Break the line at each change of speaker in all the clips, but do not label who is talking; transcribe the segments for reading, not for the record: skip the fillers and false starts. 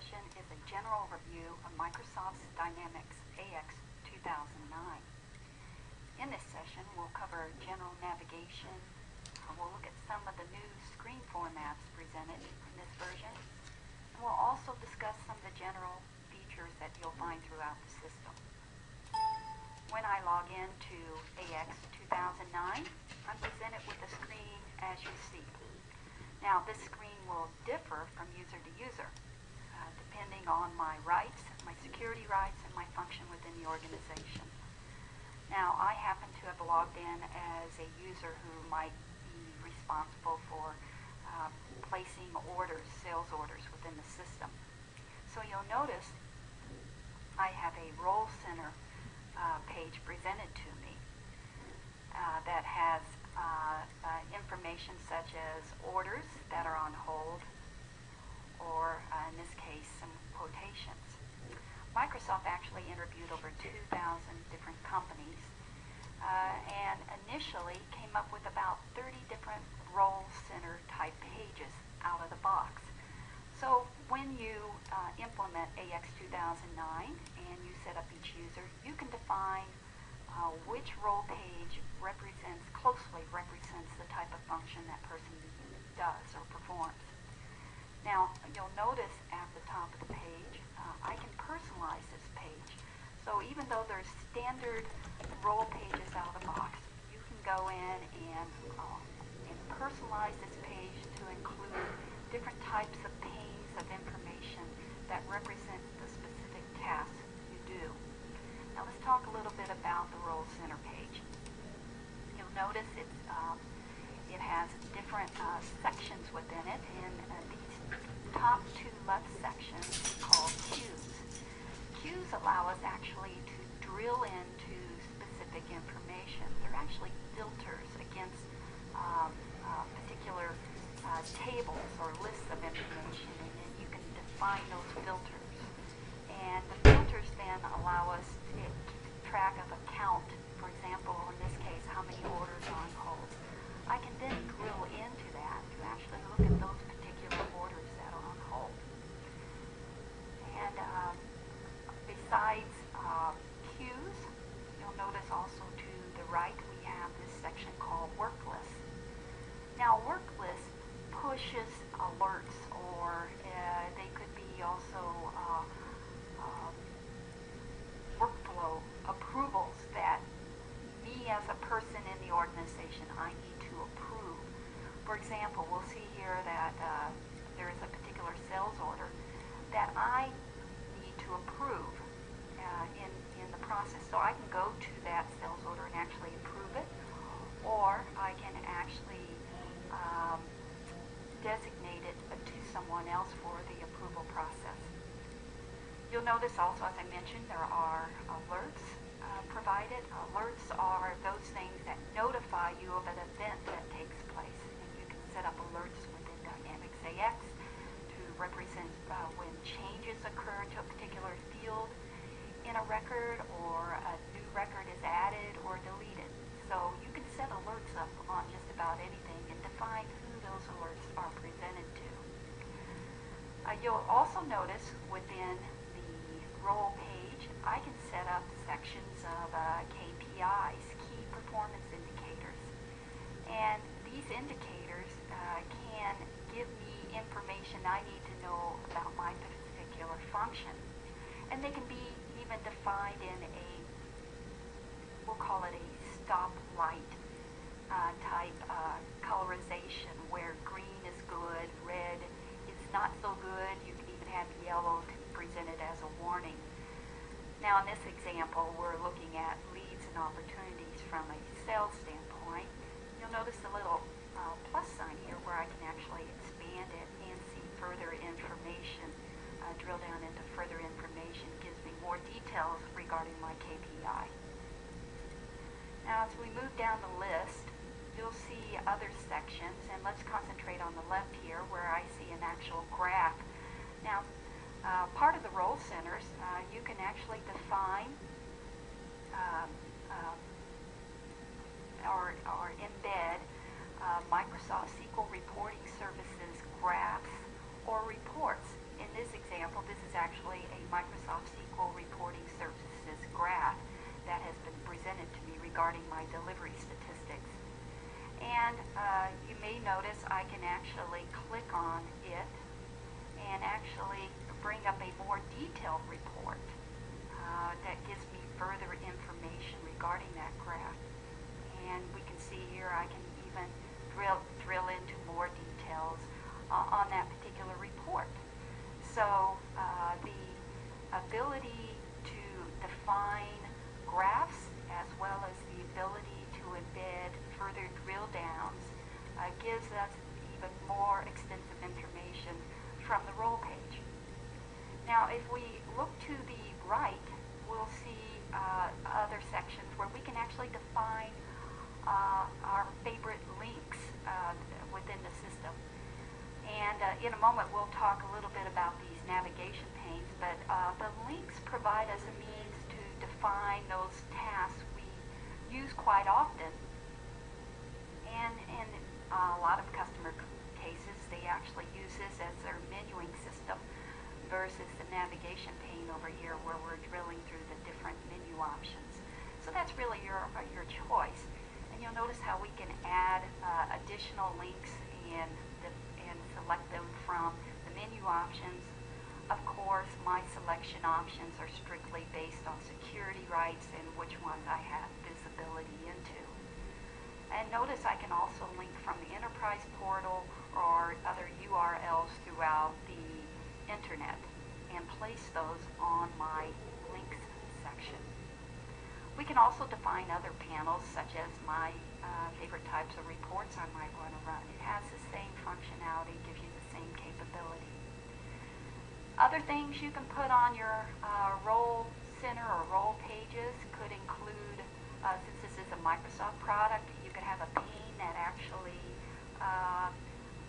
session is a general review of Microsoft's Dynamics AX 2009. In this session, we'll cover general navigation. We'll look at some of the new screen formats presented in this version. And we'll also discuss some of the general features that you'll find throughout the system. When I log into AX 2009, I'm presented with a screen as you see. Now, this screen will differ from user to user, depending on my rights, my security rights, and my function within the organization. Now, I happen to have logged in as a user who might be responsible for placing orders, sales orders within the system. So you'll notice I have a Role Center page presented to me that has information such as orders that are on hold, or in this case, some quotations. Microsoft actually interviewed over 2,000 different companies and initially came up with about 30 different Role Center type pages out of the box. So when you implement AX 2009 and you set up each user, you can define which role page closely represents the type of function that person does or performs. Now, you'll notice at the top of the page, I can personalize this page. So even though there's standard role pages out of the box, you can go in and personalize this page to include different types of panes of information that represent the specific tasks you do. Now let's talk a little bit about the Role Center page. You'll notice it has different sections within it, and these top two left sections are called queues. Queues allow us actually to drill into specific information. They're actually filters against particular tables or lists of information, and then you can define those filters. And the filters then allow us to keep track of a count. For example, in this case, how many orders are on hold. I can then drill into that to actually look at those particular orders that are on hold. And besides queues, you'll notice also to the right we have this section called Work Lists. Now, Work Lists pushes alerts, or they could be also workflow approvals that me as a person in the organization, I need to approve. For example, we'll see here that there is a particular sales order that I need to approve in the process. So I can go to that sales order and actually approve it, or I can actually designate it to someone else for the approval process. You'll notice also, as I mentioned, there are alerts provided. Alerts are those things that notify you of an event that takes place. And you can set up alerts within Dynamics AX to represent when changes occur to a particular field in a record, or a new record is added or deleted. So you can set alerts up on just about anything and define who those alerts are presented to. You'll also notice within the role page, I can set up sections of KPIs, key performance indicators. And these indicators can give me information I need to know about my particular function. And they can be even defined in we'll call it a stoplight type colorization, where green is good, red is not so good. You can even have yellow to present it as a warning. Now, in this example, we're looking at leads and opportunities from a sales standpoint. You'll notice a little plus sign here where I can actually expand it and see further information, drill down into further information, gives me more details regarding my KPI. Now, as we move down the list, you'll see other sections, and let's concentrate on the left here where I see an actual graph. Now, part of the Role Centers, you can actually define or embed Microsoft SQL reporting services graphs or reports. In this example, this notice I can actually click on it and actually bring up a more detailed report that gives me further information regarding that graph. And we can see here I can even drill into more details on that particular report. So the ability to define graphs as well as the ability to embed further drill downs gives us even more extensive information from the roll page. Now if we look to the right, we'll see other sections where we can actually define our favorite links within the system. And in a moment we'll talk a little bit about these navigation panes, but the links provide us a means to define those tasks we use quite often. And in a lot of customer cases, they actually use this as their menuing system versus the navigation pane over here where we're drilling through the different menu options. So that's really your choice. And you'll notice how we can add additional links and select them from the menu options. Of course, my selection options are strictly based on security rights and which ones I have visibility into. And notice I can also link from the enterprise portal or other URLs throughout the internet and place those on my links section. We can also define other panels such as my favorite types of reports I might want to run. It has the same functionality, gives you the same capability. Other things you can put on your role center or role pages could include, since this is a Microsoft product, you could have a pane that actually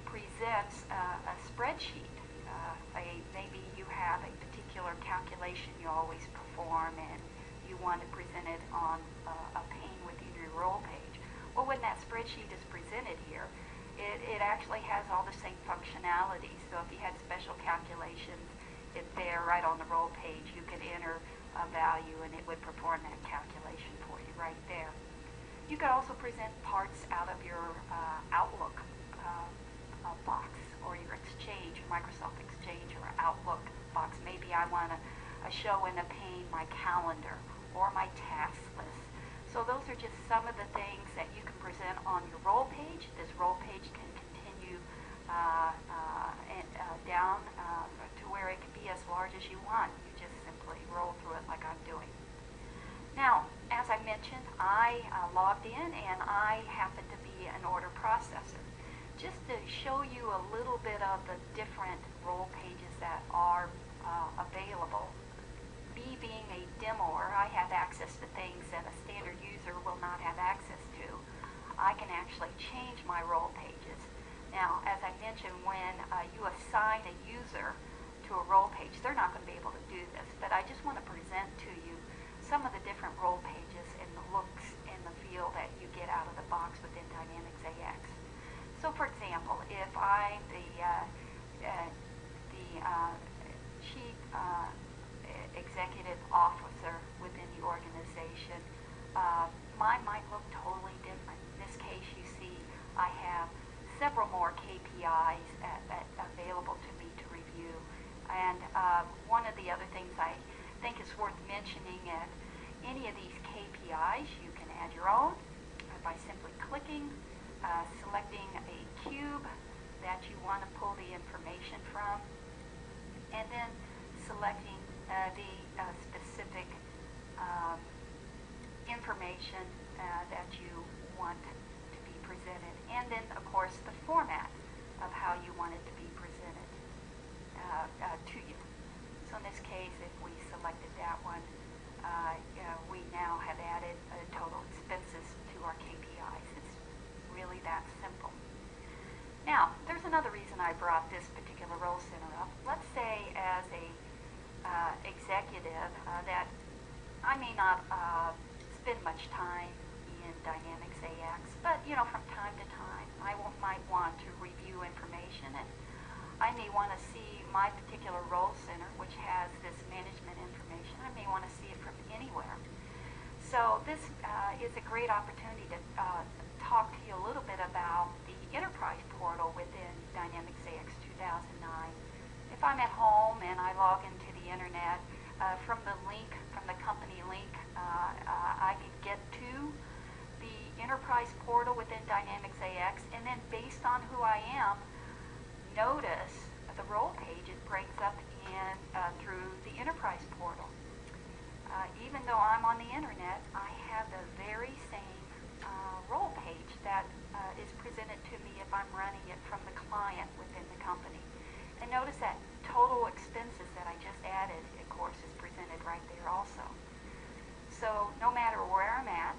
presents a spreadsheet. Maybe you have a particular calculation you always perform and you want to present it on a pane within your role page. Well, when that spreadsheet is presented here, it actually has all the same functionality. So if you had special calculations, it's there right on the role page. You could enter a value and it would perform that calculation for you right there. You could also present parts out of your Outlook box or your Exchange, Microsoft Exchange or Outlook box. Maybe I want to show in a pane my calendar or my task list. So those are just some of the things that you can present on your role page. This role page can continue down to where it can be as large as you want. You just simply roll through it like I'm doing. Now, as I mentioned, I logged in and I happen to be an order processor. Just to show you a little bit of the different role pages that are available. Me being a demoer, I have access to things that a standard user will not have access to. I can actually change my role pages. Now, as I mentioned, when you assign a user to a role page, they're not going to be able to do this, but I just want to present to you some of the different role pages and the looks and the feel that you get out of the box within Dynamics AX. So, for example, if I'm the chief executive officer within the organization, mine might look totally different. In this case, you see I have several more KPIs available to me to review. And one of the other things I think is worth mentioning at any of these KPIs, you can add your own by simply clicking, selecting a cube that you want to pull the information from, and then selecting the specific information that you want to be presented, and then of course the format of how you want it to be presented to you. So in this case, if we selected that one, we now have added total expenses to our KPIs. It's really that simple. Now, there's another reason I brought this particular role center up. Let's say as a executive that I may not spend much time in Dynamics AX, but from time to time I might want to review information, and I may want to see my particular role center, which has this management information. I may want to see it from anywhere. So this is a great opportunity to talk to you a little bit about the enterprise I'm at home and I log into the internet, from the link, from the company link, I can get to the enterprise portal within Dynamics AX, and then based on who I am, notice the role page it brings up in through the enterprise portal. Even though I'm on the internet, I have the very same role page that is presented to me if I'm running it from the client within the company. And notice that total expenses that I just added, of course, is presented right there also. So no matter where I'm at,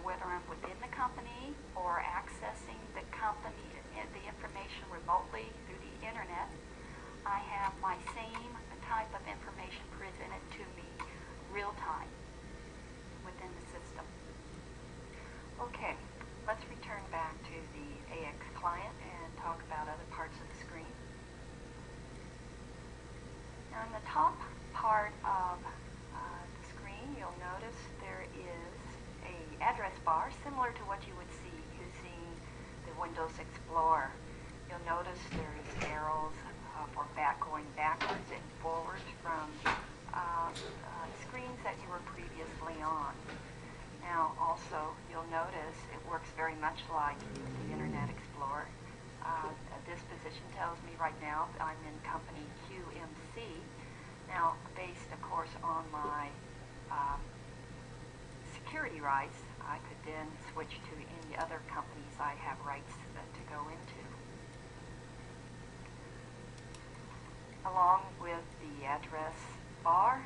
whether I'm within the company or accessing the company, the information remotely through the internet, I have my same type of information presented to me real time within the system. Okay, let's return back to the AX client and talk about other parts of the screen. Now, in the top part of the screen, you'll notice there is an address bar similar to what you would see using the Windows Explorer. You'll notice there's arrows for going backwards and forwards from screens that you were previously on. Now, also, you'll notice it works very much like the Internet Explorer. This position tells me right now that I'm in company QMC. Now, based, of course, on my security rights, I could then switch to any other companies I have rights to go into. Along with the address bar,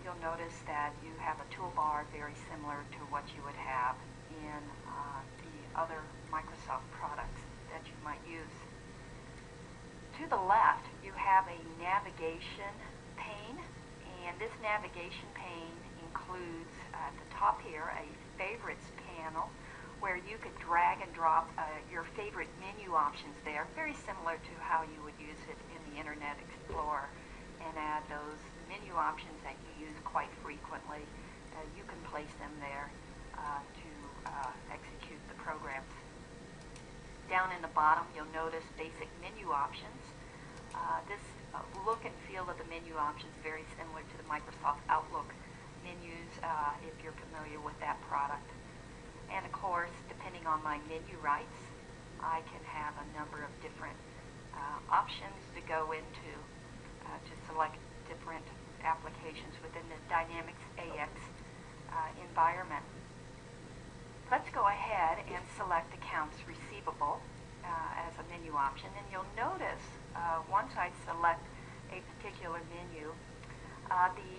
you'll notice that you have a toolbar very similar to what you would have in the other Microsoft products that you might use. To the left, you have a navigation pane, and this navigation pane includes at the top here a favorites panel where you could drag and drop your favorite menu options there, very similar to how you would use it in the Internet Explorer, and add those menu options that you use quite frequently. You can place them there to execute the programs. Down in the bottom, you'll notice basic menu options. This look and feel of the menu options is very similar to the Microsoft Outlook menus if you're familiar with that product. And of course, depending on my menu rights, I can have a number of different options to go into to select different applications within the Dynamics AX environment. Let's go ahead and select Accounts Receivable as a menu option, and you'll notice once I select a particular menu, the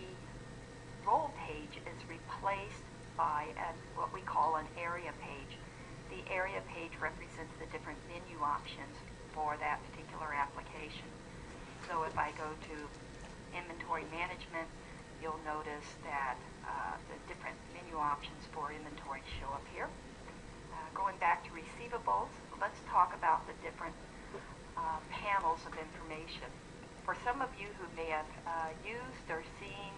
role page is replaced by what we call an area page. The area page represents the different menu options for that particular application. So if I go to Inventory Management, you'll notice that the different menu options for inventory show up here. Going back to receivables, let's talk about the different panels of information. For some of you who may have used or seen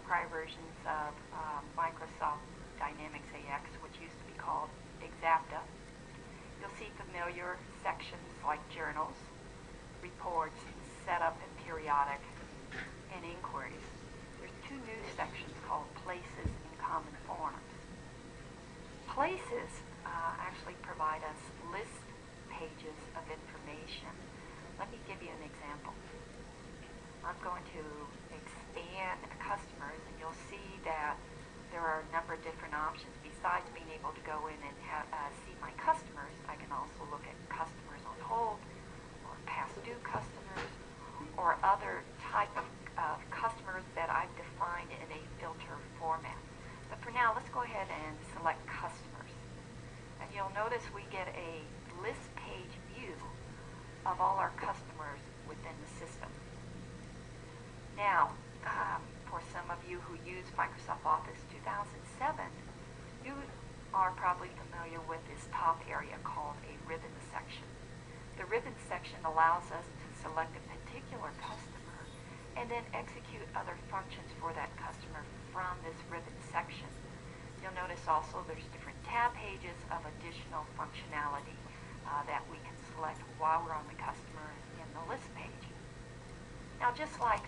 prior versions of Microsoft Dynamics AX, which used to be called Exapta, you'll see familiar sections like Journals, Reports, Setup and Periodic, and Inquiries. There's two new sections called Places and Common Forms. Places actually provide us list pages of information. Let me give you an example. I'm going to expand customers, and you'll see that there are a number of different options. Besides being able to go in and see my customers, I can also look at customers on hold, or past due customers, or other type of customers that I've defined in a filter format. But for now, let's go ahead and select customers. And you'll notice we get a list page view of all our customers within the system. Now, for some of you who use Microsoft Office 2007, you are probably familiar with this top area called a ribbon section. The ribbon section allows us to select a particular customer and then execute other functions for that customer from this ribbon section. You'll notice also there's different tab pages of additional functionality that we can select while we're on the customer in the list page. Now, just like